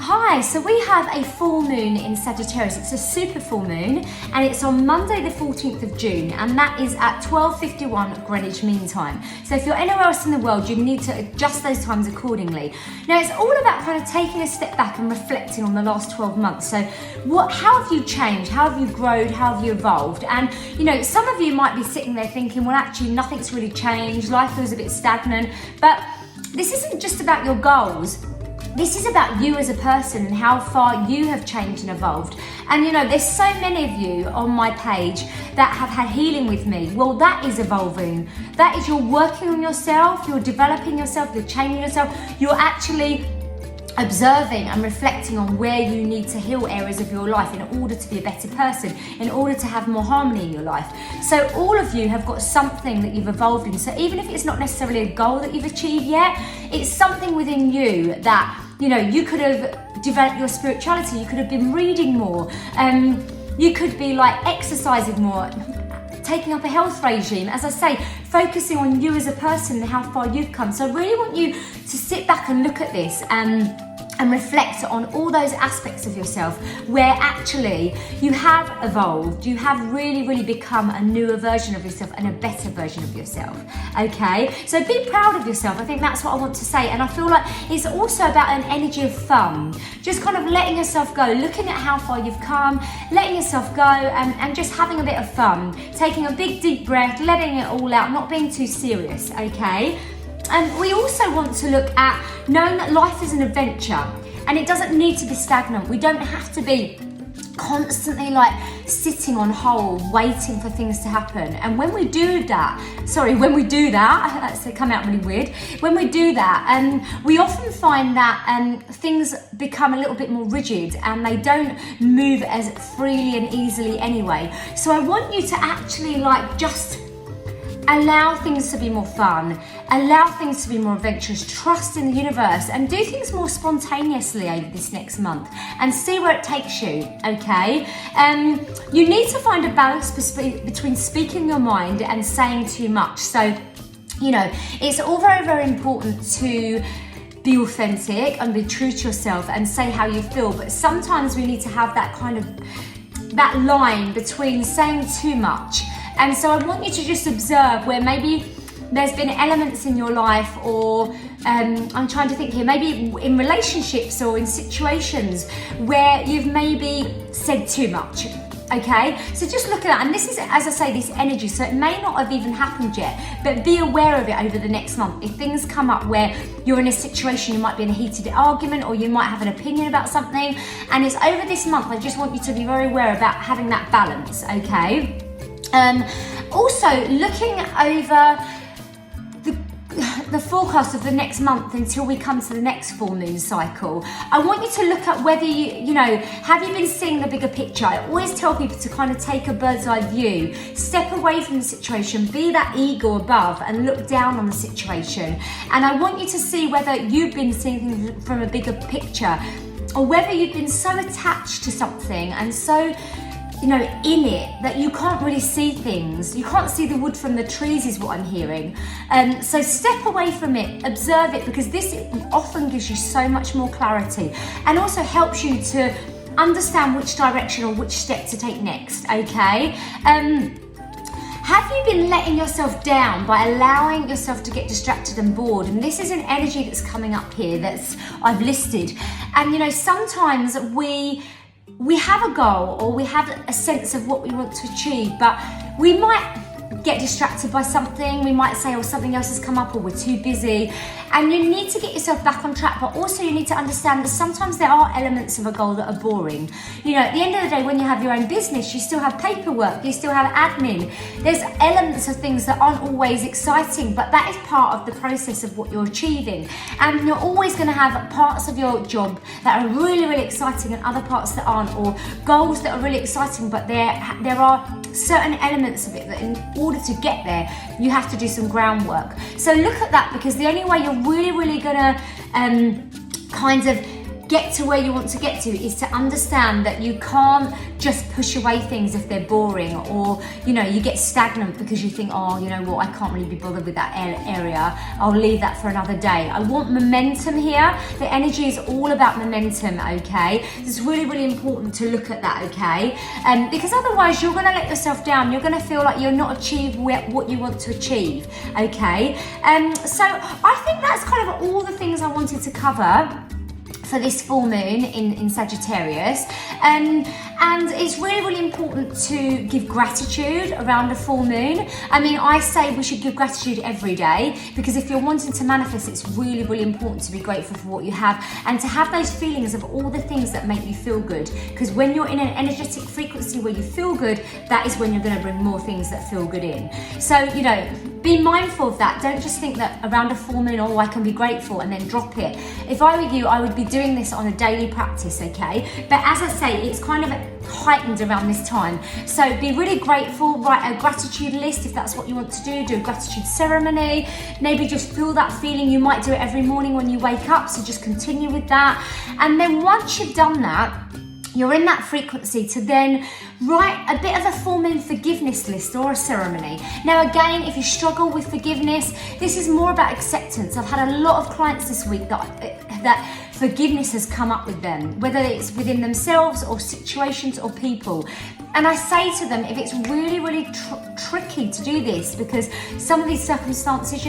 Hi, so we have a full moon in Sagittarius. It's a super full moon and it's on Monday the 14th of June and that is at 12:51 Greenwich Mean Time. So if you're anywhere else in the world, you need to adjust those times accordingly. Now it's all about kind of taking a step back and reflecting on the last 12 months. So how have you changed? How have you grown? How have you evolved? And you know, some of you might be sitting there thinking, well actually nothing's really changed, life feels a bit stagnant, but this isn't just about your goals. This is about you as a person and how far you have changed and evolved. And you know, there's so many of you on my page that have had healing with me. Well, that is evolving. That is, you're working on yourself, you're developing yourself, you're changing yourself, you're actually observing and reflecting on where you need to heal areas of your life in order to be a better person, in order to have more harmony in your life. So all of you have got something that you've evolved in. So even if it's not necessarily a goal that you've achieved yet, it's something within you that, you know, you could have developed your spirituality, you could have been reading more, you could be like exercising more, taking up a health regime, as I say, focusing on you as a person and how far you've come. So I really want you to sit back and look at this and reflect on all those aspects of yourself where actually you have evolved, you have really become a newer version of yourself and a better version of yourself, okay? So be proud of yourself. I think that's what I want to say, and I feel like it's also about an energy of fun, just kind of letting yourself go, looking at how far you've come, letting yourself go and just having a bit of fun, taking a big deep breath, letting it all out, not being too serious, okay? And we also want to look at knowing that life is an adventure and it doesn't need to be stagnant. We don't have to be constantly like sitting on hold waiting for things to happen. And when we do that, that's come out really weird. When we do that, we often find that things become a little bit more rigid and they don't move as freely and easily anyway. So I want you to actually like just allow things to be more fun, allow things to be more adventurous, trust in the universe and do things more spontaneously over this next month and see where it takes you, okay? You need to find a balance between speaking your mind and saying too much. So, you know, it's all very important to be authentic and be true to yourself and say how you feel, but sometimes we need to have that kind of, that line between saying too much. And so I want you to just observe where maybe there's been elements in your life or I'm trying to think here, maybe in relationships or in situations where you've maybe said too much, okay? So just look at that, and this is, as I say, this energy, so it may not have even happened yet, but be aware of it over the next month. If things come up where you're in a situation, you might be in a heated argument or you might have an opinion about something, and it's over this month, I just want you to be very aware about having that balance, okay? Also, looking over the forecast of the next month until we come to the next full moon cycle, I want you to look at whether you know, have you been seeing the bigger picture? I always tell people to kind of take a bird's eye view, step away from the situation, be that eagle above and look down on the situation. And I want you to see whether you've been seeing things from a bigger picture or whether you've been so attached to something and so, you know, in it that you can't really see things. You can't see the wood from the trees is what I'm hearing. So step away from it, observe it, because this often gives you so much more clarity and also helps you to understand which direction or which step to take next, okay? Have you been letting yourself down by allowing yourself to get distracted and bored? And this is an energy that's coming up here that's I've listed. And you know, sometimes we have a goal or we have a sense of what we want to achieve, but we might get distracted by something. We might say, oh, something else has come up or we're too busy. And you need to get yourself back on track, but also you need to understand that sometimes there are elements of a goal that are boring. You know, at the end of the day, when you have your own business, you still have paperwork, you still have admin. There's elements of things that aren't always exciting, but that is part of the process of what you're achieving. And you're always going to have parts of your job that are really exciting and other parts that aren't, or goals that are really exciting, but there are certain elements of it that in order to get there, you have to do some groundwork. So look at that, because the only way you're really gonna kind of get to where you want to get to is to understand that you can't just push away things if they're boring, or you get stagnant because you think, oh, you know what, I can't really be bothered with that area, I'll leave that for another day. I want momentum here. The energy is all about momentum, okay? It's really, really important to look at that, okay? Because otherwise you're going to let yourself down. You're going to feel like you're not achieving what you want to achieve, okay? So I think that's kind of all the things I wanted to cover for this full moon in Sagittarius. And it's really, really important to give gratitude around a full moon. I mean, I say we should give gratitude every day, because if you're wanting to manifest, it's really, really important to be grateful for what you have and to have those feelings of all the things that make you feel good. Because when you're in an energetic frequency where you feel good, that is when you're going to bring more things that feel good in. So, be mindful of that. Don't just think that around a full moon, oh, I can be grateful, and then drop it. If I were you, I would be doing this on a daily practice, okay? But as I say, it's kind of heightened around this time. So be really grateful, write a gratitude list if that's what you want to do a gratitude ceremony, maybe just feel that feeling. You might do it every morning when you wake up, so just continue with that. And then once you've done that, you're in that frequency to then write a bit of a full moon forgiveness list or a ceremony. Now again, if you struggle with forgiveness, this is more about acceptance. I've had a lot of clients this week that forgiveness has come up with them, whether it's within themselves or situations or people. And I say to them, if it's really, really tricky to do this, because some of these circumstances,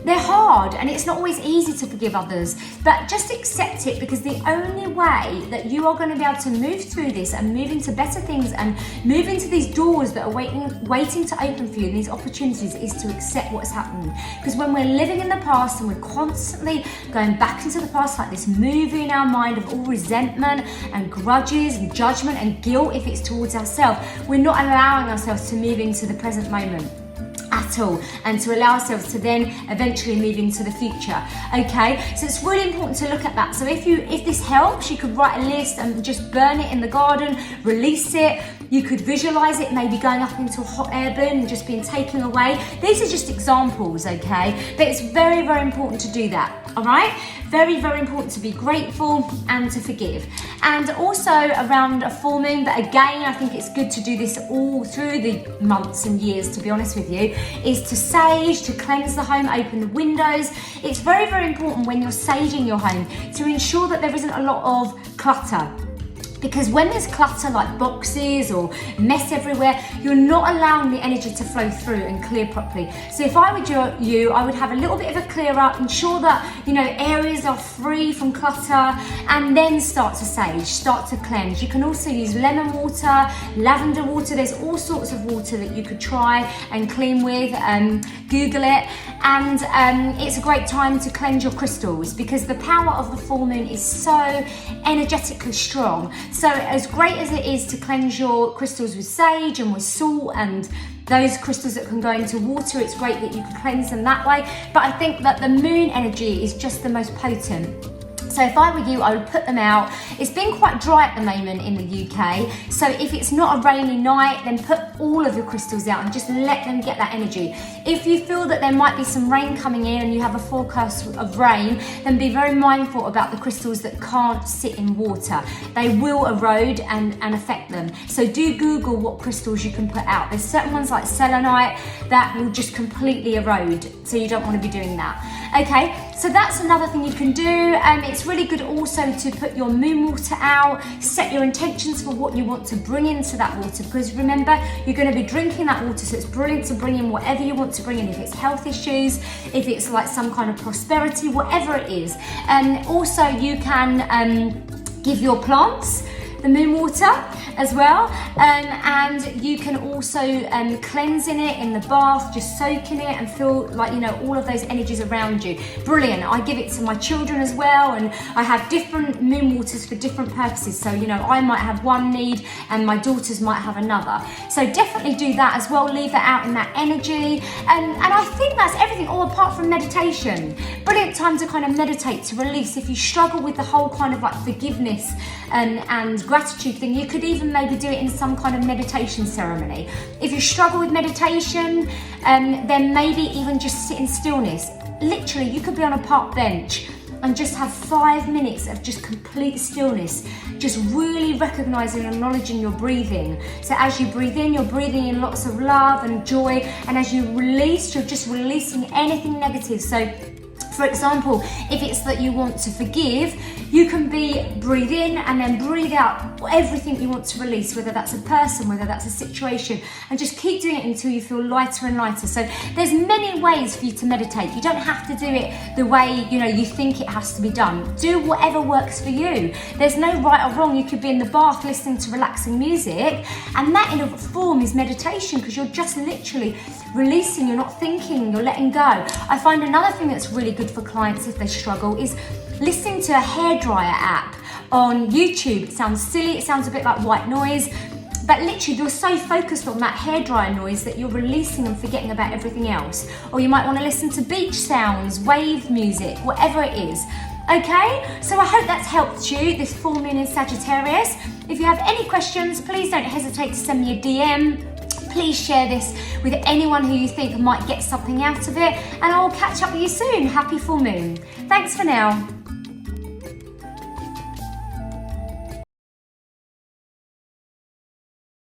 they're hard and it's not always easy to forgive others, but just accept it, because the only way that you are going to be able to move through this and move into better things and move into these doors that are waiting to open for you, and these opportunities, is to accept what's happened. Because when we're living in the past and we're constantly going back into the past, like this movie in our mind of all resentment and grudges and judgment and guilt, if it's towards ourselves, we're not allowing ourselves to move into the present moment at all, and to allow ourselves to then eventually move into the future, okay? So it's really important to look at that. So if this helps, you could write a list and just burn it in the garden, release it. You could visualize it maybe going up into a hot air balloon and just being taken away. These are just examples, okay? But it's very, very important to do that, all right? Very, very important to be grateful and to forgive. And also around a full moon, but again, I think it's good to do this all through the months and years, to be honest with you, is to sage, to cleanse the home, open the windows. It's very, very important when you're saging your home to ensure that there isn't a lot of clutter. Because when there's clutter, like boxes or mess everywhere, you're not allowing the energy to flow through and clear properly. So if I were you, I would have a little bit of a clear up, ensure that areas are free from clutter, and then start to sage, start to cleanse. You can also use lemon water, lavender water. There's all sorts of water that you could try and clean with. Google it. And it's a great time to cleanse your crystals, because the power of the full moon is so energetically strong. So as great as it is to cleanse your crystals with sage and with salt and those crystals that can go into water, it's great that you can cleanse them that way. But I think that the moon energy is just the most potent. So if I were you, I would put them out. It's been quite dry at the moment in the UK. So if it's not a rainy night, then put all of your crystals out and just let them get that energy. If you feel that there might be some rain coming in and you have a forecast of rain, then be very mindful about the crystals that can't sit in water. They will erode and affect them. So do Google what crystals you can put out. There's certain ones like selenite that will just completely erode. So you don't want to be doing that. Okay, so that's another thing you can do. It's really good also to put your moon water out, set your intentions for what you want to bring into that water, because remember, you're going to be drinking that water, so it's brilliant to bring in whatever you want to bring in, if it's health issues, if it's like some kind of prosperity, whatever it is. Also, you can give your plants the moon water as well, and you can also cleanse in it in the bath, just soak in it and feel like all of those energies around you. Brilliant. I give it to my children as well, and I have different moon waters for different purposes. So I might have one need and my daughters might have another. So definitely do that as well. Leave it out in that energy, and I think that's everything. All apart from meditation, brilliant time to kind of meditate, to release. If you struggle with the whole kind of like forgiveness and gratitude thing, you could even maybe do it in some kind of meditation ceremony. If you struggle with meditation, then maybe even just sit in stillness. Literally, you could be on a park bench and just have 5 minutes of just complete stillness, just really recognizing and acknowledging your breathing. So as you breathe in, you're breathing in lots of love and joy, and as you release, you're just releasing anything negative. So for example, if it's that you want to forgive, you can breathe in and then breathe out everything you want to release, whether that's a person, whether that's a situation, and just keep doing it until you feel lighter and lighter. So there's many ways for you to meditate. You don't have to do it the way you think it has to be done. Do whatever works for you. There's no right or wrong. You could be in the bath listening to relaxing music, and that in a form is meditation, because you're just literally releasing, you're not thinking, you're letting go. I find another thing that's really good for clients if they struggle is listening to a hairdryer app on YouTube. It sounds silly, it sounds a bit like white noise, but literally you're so focused on that hairdryer noise that you're releasing and forgetting about everything else. Or you might want to listen to beach sounds, wave music, whatever it is. Okay, so I hope that's helped you, this full moon in Sagittarius. If you have any questions, please don't hesitate to send me a DM. Please share this with anyone who you think might get something out of it, and I will catch up with you soon. Happy full moon. Thanks for now.